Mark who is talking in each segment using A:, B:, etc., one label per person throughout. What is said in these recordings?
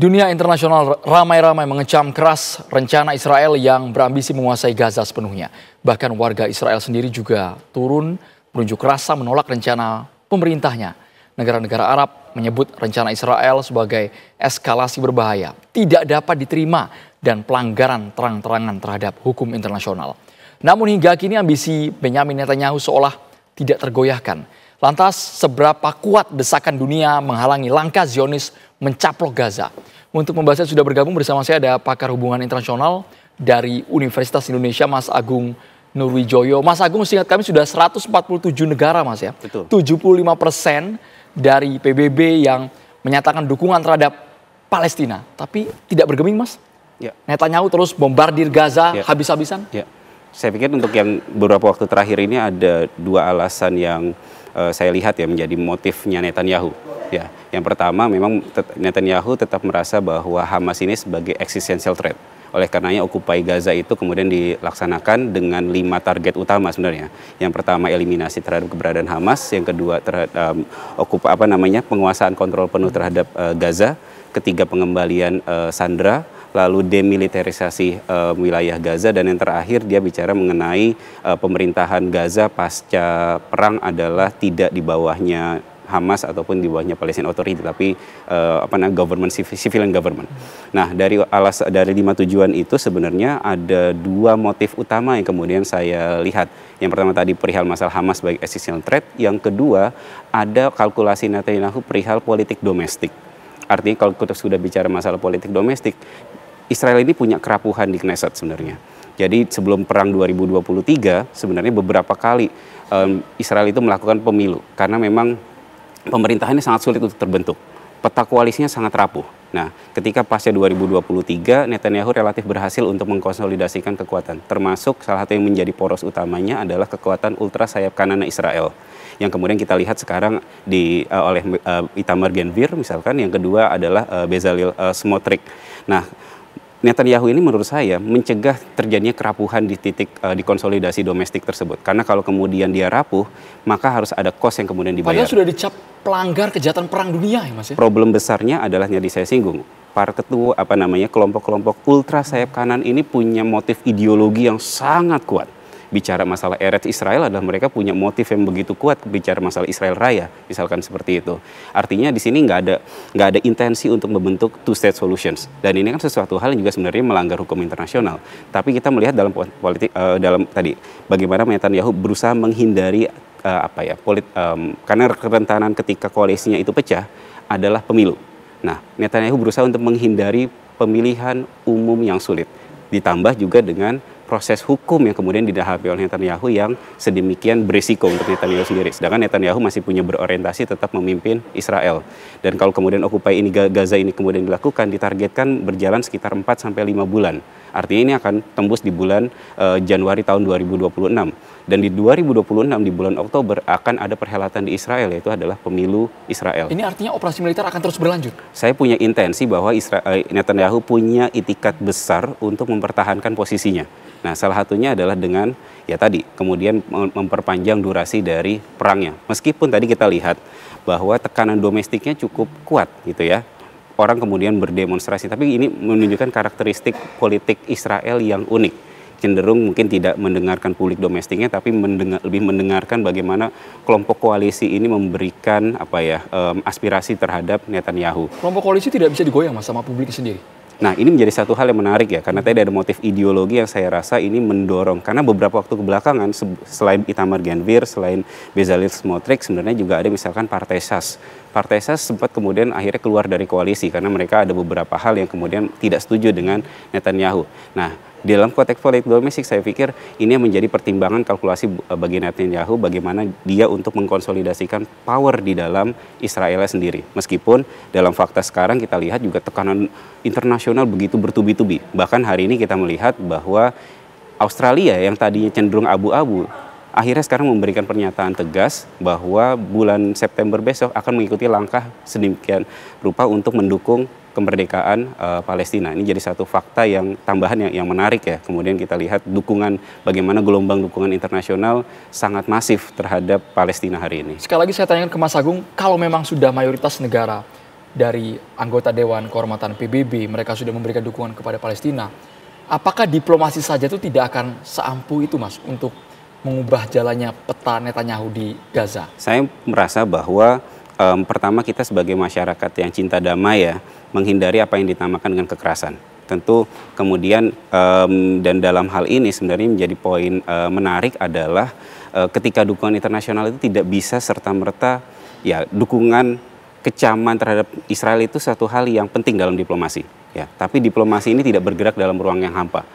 A: Dunia internasional ramai-ramai mengecam keras rencana Israel yang berambisi menguasai Gaza sepenuhnya. Bahkan warga Israel sendiri juga turun berunjuk rasa menolak rencana pemerintahnya. Negara-negara Arab menyebut rencana Israel sebagai eskalasi berbahaya, tidak dapat diterima dan pelanggaran terang-terangan terhadap hukum internasional. Namun hingga kini ambisi Benyamin Netanyahu seolah tidak tergoyahkan. Lantas seberapa kuat desakan dunia menghalangi langkah Zionis mencaplok Gaza? Untuk membahasnya sudah bergabung bersama saya ada pakar hubungan internasional dari Universitas Indonesia Mas Agung Nurwijoyo. Mas Agung, seingat kami sudah 147 negara Mas ya.
B: Betul.
A: 75% dari PBB yang menyatakan dukungan terhadap Palestina. Tapi tidak bergeming Mas?
B: Ya.
A: Netanyahu terus bombardir Gaza habis-habisan?
B: Ya. Saya pikir untuk yang beberapa waktu terakhir ini ada dua alasan yang saya lihat ya menjadi motifnya Netanyahu. Ya, yang pertama memang Netanyahu tetap merasa bahwa Hamas ini sebagai existential threat. Oleh karenanya Occupy Gaza itu kemudian dilaksanakan dengan 5 target utama sebenarnya. Yang pertama eliminasi terhadap keberadaan Hamas, yang kedua terhadap penguasaan kontrol penuh terhadap Gaza, ketiga pengembalian sandera, lalu demilitarisasi wilayah Gaza, dan yang terakhir dia bicara mengenai pemerintahan Gaza pasca perang adalah tidak di bawahnya Hamas ataupun di bawahnya Palestine Authority, tapi government, civilian government. Nah, dari 5 tujuan itu sebenarnya ada 2 motif utama yang kemudian saya lihat. Yang pertama tadi perihal masalah Hamas sebagai existential threat, yang kedua ada kalkulasi Netanyahu perihal politik domestik. Artinya kalau kita sudah bicara masalah politik domestik, Israel ini punya kerapuhan di Knesset sebenarnya. Jadi sebelum perang 2023 sebenarnya beberapa kali Israel itu melakukan pemilu karena memang pemerintahannya sangat sulit untuk terbentuk. Peta koalisinya sangat rapuh. Nah, ketika pasca 2023, Netanyahu relatif berhasil untuk mengkonsolidasikan kekuatan. Termasuk salah satu yang menjadi poros utamanya adalah kekuatan ultra sayap kanan Israel. Yang kemudian kita lihat sekarang oleh Itamar Ben-Gvir misalkan, yang kedua adalah Bezalel Smotrich. Nah, Netanyahu ini menurut saya mencegah terjadinya kerapuhan di titik di konsolidasi domestik tersebut. Karena kalau kemudian dia rapuh, maka harus ada kos yang kemudian dibayar.
A: Padahal sudah dicap pelanggar kejahatan perang dunia ya Mas ya?
B: Problem besarnya adalah yang tadi saya singgung. Para ketua kelompok-kelompok ultra sayap kanan ini punya motif ideologi yang sangat kuat. Bicara masalah Eretz Israel adalah mereka punya motif yang begitu kuat bicara masalah Israel Raya, misalkan seperti itu. Artinya di sini nggak ada intensi untuk membentuk two state solutions. Dan ini kan sesuatu hal yang juga sebenarnya melanggar hukum internasional. Tapi kita melihat dalam politik bagaimana Netanyahu berusaha menghindari karena kerentanan ketika koalisinya itu pecah adalah pemilu. Nah, Netanyahu berusaha untuk menghindari pemilihan umum yang sulit. Ditambah juga dengan proses hukum yang kemudian dihadapi oleh Netanyahu yang sedemikian berisiko untuk Netanyahu sendiri. Sedangkan Netanyahu masih punya berorientasi tetap memimpin Israel. Dan kalau kemudian Occupy Gaza ini kemudian dilakukan, ditargetkan berjalan sekitar 4-5 bulan. Artinya ini akan tembus di bulan Januari tahun 2026. Dan di 2026 di bulan Oktober akan ada perhelatan di Israel, yaitu adalah pemilu Israel.
A: Ini artinya operasi militer akan terus berlanjut?
B: Saya punya intensi bahwa Netanyahu punya itikat besar untuk mempertahankan posisinya. Nah, salah satunya adalah dengan kemudian memperpanjang durasi dari perangnya. Meskipun tadi kita lihat bahwa tekanan domestiknya cukup kuat gitu ya. Orang kemudian berdemonstrasi, tapi ini menunjukkan karakteristik politik Israel yang unik. Cenderung mungkin tidak mendengarkan publik domestiknya, tapi lebih mendengarkan bagaimana kelompok koalisi ini memberikan aspirasi terhadap Netanyahu.
A: Kelompok koalisi tidak bisa digoyang Mas sama publik sendiri.
B: Nah, ini menjadi satu hal yang menarik ya, karena tadi ada motif ideologi yang saya rasa ini mendorong. Karena beberapa waktu kebelakangan, selain Itamar Ben-Gvir, selain Bezalel Smotrich, sebenarnya juga ada misalkan Partai Shas. Partai Shas sempat kemudian akhirnya keluar dari koalisi, karena mereka ada beberapa hal yang kemudian tidak setuju dengan Netanyahu. Nah, dalam konteks politik domestik saya pikir ini yang menjadi pertimbangan kalkulasi bagi Netanyahu bagaimana dia untuk mengkonsolidasikan power di dalam Israel sendiri. Meskipun dalam fakta sekarang kita lihat juga tekanan internasional begitu bertubi-tubi. Bahkan hari ini kita melihat bahwa Australia yang tadinya cenderung abu-abu akhirnya sekarang memberikan pernyataan tegas bahwa bulan September besok akan mengikuti langkah sedemikian rupa untuk mendukung kemerdekaan Palestina. Ini jadi satu fakta yang tambahan yang menarik ya. Kemudian kita lihat bagaimana gelombang dukungan internasional sangat masif terhadap Palestina hari ini.
A: Sekali lagi saya tanyakan ke Mas Agung, kalau memang sudah mayoritas negara dari anggota Dewan Kehormatan PBB, mereka sudah memberikan dukungan kepada Palestina. Apakah diplomasi saja itu tidak akan seampuh itu, Mas, untuk mengubah jalannya peta Netanyahu di Gaza?
B: Saya merasa bahwa pertama kita sebagai masyarakat yang cinta damai ya, menghindari apa yang dinamakan dengan kekerasan. Tentu kemudian dan dalam hal ini sebenarnya menjadi poin menarik adalah ketika dukungan internasional itu tidak bisa serta-merta ya dukungan kecaman terhadap Israel itu satu hal yang penting dalam diplomasi ya, tapi diplomasi ini tidak bergerak dalam ruang yang hampa.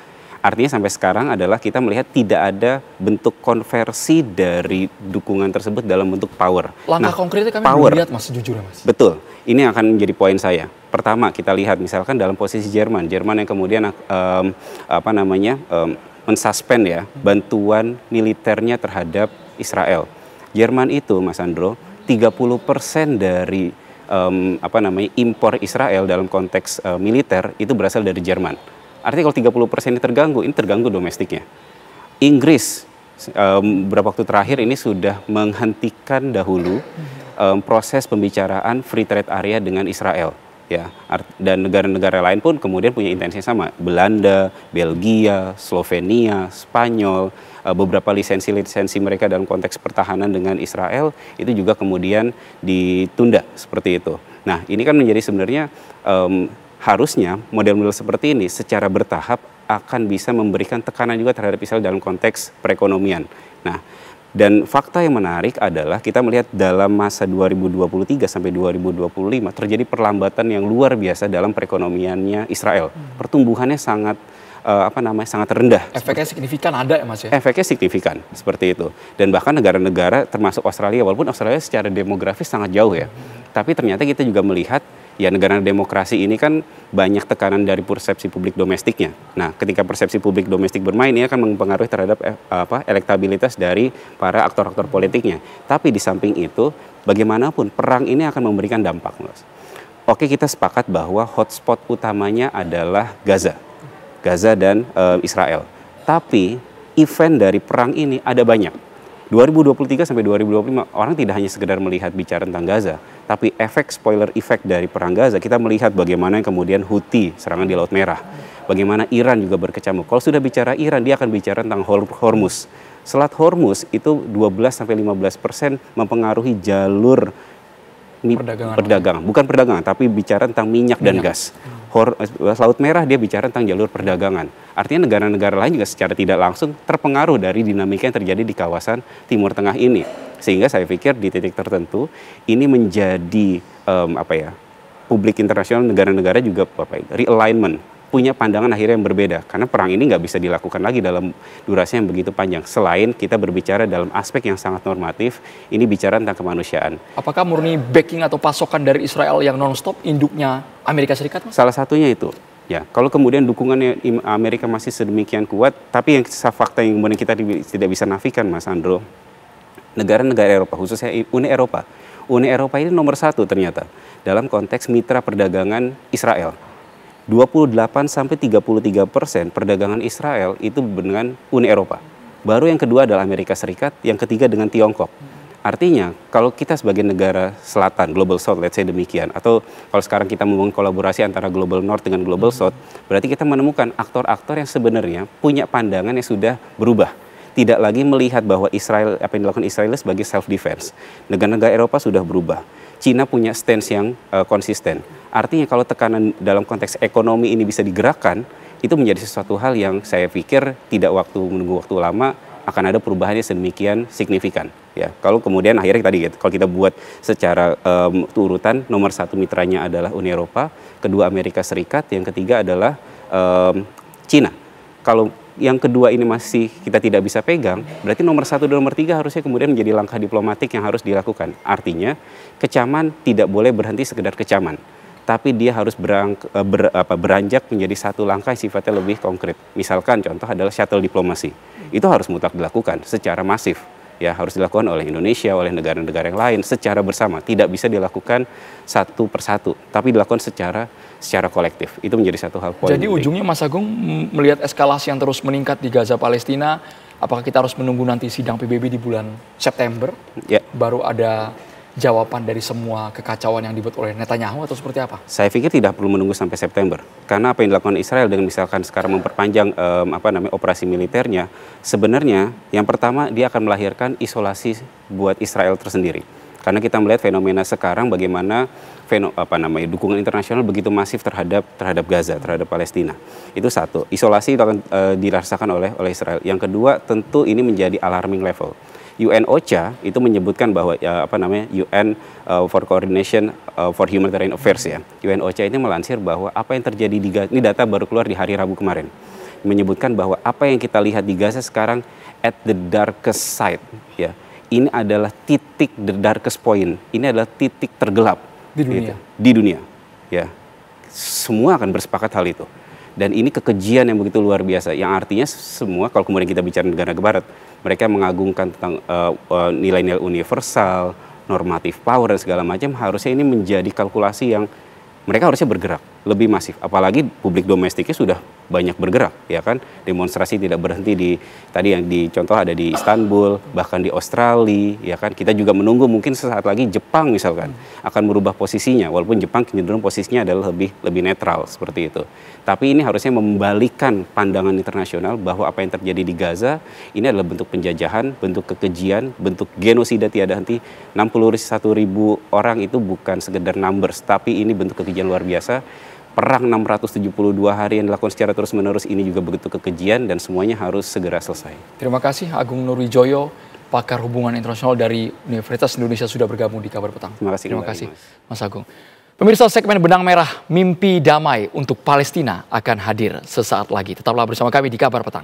B: Artinya sampai sekarang adalah kita melihat tidak ada bentuk konversi dari dukungan tersebut dalam bentuk power.
A: Langkah konkretnya kami belum lihat, Mas, sejujurnya, Mas.
B: Betul, ini akan menjadi poin saya. Pertama kita lihat misalkan dalam posisi Jerman yang kemudian mensuspend ya bantuan militernya terhadap Israel. Jerman itu, Mas Andro, 30% dari impor Israel dalam konteks militer itu berasal dari Jerman. Artinya kalau 30% ini terganggu domestiknya. Inggris beberapa waktu terakhir ini sudah menghentikan dahulu proses pembicaraan free trade area dengan Israel. Ya, dan negara-negara lain pun kemudian punya intensi sama. Belanda, Belgia, Slovenia, Spanyol, beberapa lisensi-lisensi mereka dalam konteks pertahanan dengan Israel itu juga kemudian ditunda seperti itu. Nah, ini kan menjadi sebenarnya harusnya model-model seperti ini secara bertahap akan bisa memberikan tekanan juga terhadap Israel dalam konteks perekonomian. Nah, dan fakta yang menarik adalah kita melihat dalam masa 2023 sampai 2025 terjadi perlambatan yang luar biasa dalam perekonomiannya Israel. Pertumbuhannya sangat sangat rendah.
A: Efeknya signifikan ada ya, Mas, ya?
B: Efeknya signifikan seperti itu. Dan bahkan negara-negara termasuk Australia, walaupun Australia secara demografis sangat jauh ya. Tapi ternyata kita juga melihat ya negara demokrasi ini kan banyak tekanan dari persepsi publik domestiknya. Nah, ketika persepsi publik domestik bermain ini akan mempengaruhi terhadap elektabilitas dari para aktor-aktor politiknya. Tapi di samping itu, bagaimanapun perang ini akan memberikan dampak, Mas. Oke, kita sepakat bahwa hotspot utamanya adalah Gaza dan Israel. Tapi event dari perang ini ada banyak. 2023 sampai 2025 orang tidak hanya sekedar melihat bicara tentang Gaza, tapi efek spoiler effect dari perang Gaza, kita melihat bagaimana kemudian Houthi serangan di Laut Merah, bagaimana Iran juga berkecamuk. Kalau sudah bicara Iran, dia akan bicara tentang Hormuz. Selat Hormuz itu 12-15% mempengaruhi jalur perdagangan. Bukan perdagangan, tapi bicara tentang minyak dan gas. Laut Merah dia bicara tentang jalur perdagangan. Artinya negara-negara lain juga secara tidak langsung terpengaruh dari dinamika yang terjadi di kawasan Timur Tengah ini. Sehingga saya pikir di titik tertentu ini menjadi publik internasional, negara-negara juga realignment, punya pandangan akhirnya yang berbeda. Karena perang ini nggak bisa dilakukan lagi dalam durasi yang begitu panjang. Selain kita berbicara dalam aspek yang sangat normatif, ini bicara tentang kemanusiaan.
A: Apakah murni backing atau pasokan dari Israel yang non-stop induknya Amerika Serikat, Mas?
B: Salah satunya itu. Ya, kalau kemudian dukungannya Amerika masih sedemikian kuat, tapi yang fakta yang kemudian kita tidak bisa nafikan, Mas Andro, negara-negara Eropa, khususnya Uni Eropa ini nomor 1 ternyata dalam konteks mitra perdagangan Israel. 28-33% perdagangan Israel itu dengan Uni Eropa. Baru yang kedua adalah Amerika Serikat, yang ketiga dengan Tiongkok. Artinya, kalau kita sebagai negara selatan, Global South, let's say demikian, atau kalau sekarang kita membangun kolaborasi antara Global North dengan Global South, berarti kita menemukan aktor-aktor yang sebenarnya punya pandangan yang sudah berubah. Tidak lagi melihat bahwa Israel, apa yang dilakukan Israel sebagai self-defense. Negara-negara Eropa sudah berubah. Cina punya stance yang konsisten. Artinya kalau tekanan dalam konteks ekonomi ini bisa digerakkan, itu menjadi sesuatu hal yang saya pikir tidak menunggu waktu lama, akan ada perubahannya sedemikian signifikan. Ya, kalau kemudian akhirnya tadi kalau kita buat secara urutan, nomor 1 mitranya adalah Uni Eropa, kedua Amerika Serikat, yang ketiga adalah Cina. Kalau yang kedua ini masih kita tidak bisa pegang, berarti nomor 1 dan nomor 3 harusnya kemudian menjadi langkah diplomatik yang harus dilakukan. Artinya kecaman tidak boleh berhenti sekedar kecaman, tapi dia harus beranjak menjadi satu langkah yang sifatnya lebih konkret. Misalkan contoh adalah shuttle diplomasi. Itu harus mutlak dilakukan secara masif. Ya, harus dilakukan oleh Indonesia, oleh negara-negara yang lain secara bersama. Tidak bisa dilakukan satu persatu, tapi dilakukan secara kolektif. Itu menjadi satu hal poin.
A: Jadi ujungnya Mas Agung melihat eskalasi yang terus meningkat di Gaza Palestina, apakah kita harus menunggu nanti sidang PBB di bulan September?
B: Ya.
A: Baru ada jawaban dari semua kekacauan yang dibuat oleh Netanyahu atau seperti apa?
B: Saya pikir tidak perlu menunggu sampai September, karena apa yang dilakukan Israel dengan misalkan sekarang memperpanjang operasi militernya, sebenarnya yang pertama dia akan melahirkan isolasi buat Israel tersendiri. Karena kita melihat fenomena sekarang bagaimana dukungan internasional begitu masif terhadap Gaza, terhadap Palestina. Itu satu, isolasi itu akan dirasakan oleh Israel. Yang kedua, tentu ini menjadi alarming level. UN OCHA itu menyebutkan bahwa UN for Coordination for Humanitarian Affairs ya. UN OCHA ini melansir bahwa apa yang terjadi di Gaza, ini data baru keluar di hari Rabu kemarin, menyebutkan bahwa apa yang kita lihat di Gaza sekarang at the darkest side ya. Ini adalah titik the darkest point. Ini adalah titik tergelap
A: di dunia.
B: Gitu, di dunia. Ya, semua akan bersepakat hal itu. Dan ini kekejian yang begitu luar biasa. Yang artinya semua, kalau kemudian kita bicara negara barat, mereka mengagungkan tentang nilai-nilai universal, normatif power dan segala macam. Harusnya ini menjadi kalkulasi yang mereka harusnya bergerak lebih masif. Apalagi publik domestiknya sudah banyak bergerak, ya kan? Demonstrasi tidak berhenti di tadi yang dicontoh ada di Istanbul, bahkan di Australia, ya kan? Kita juga menunggu mungkin sesaat lagi Jepang misalkan akan merubah posisinya, walaupun Jepang cenderung posisinya adalah lebih netral seperti itu. Tapi ini harusnya membalikan pandangan internasional bahwa apa yang terjadi di Gaza ini adalah bentuk penjajahan, bentuk kekejian, bentuk genosida tiada henti. 61.000 orang itu bukan sekedar numbers, tapi ini bentuk kekejian luar biasa. Perang 672 hari yang dilakukan secara terus-menerus ini juga begitu kekejian dan semuanya harus segera selesai.
A: Terima kasih Agung Nurwijoyo, pakar hubungan internasional dari Universitas Indonesia sudah bergabung di Kabar Petang.
B: Terima kasih
A: Mas Agung. Pemirsa, segmen Benang Merah Mimpi Damai untuk Palestina akan hadir sesaat lagi. Tetaplah bersama kami di Kabar Petang.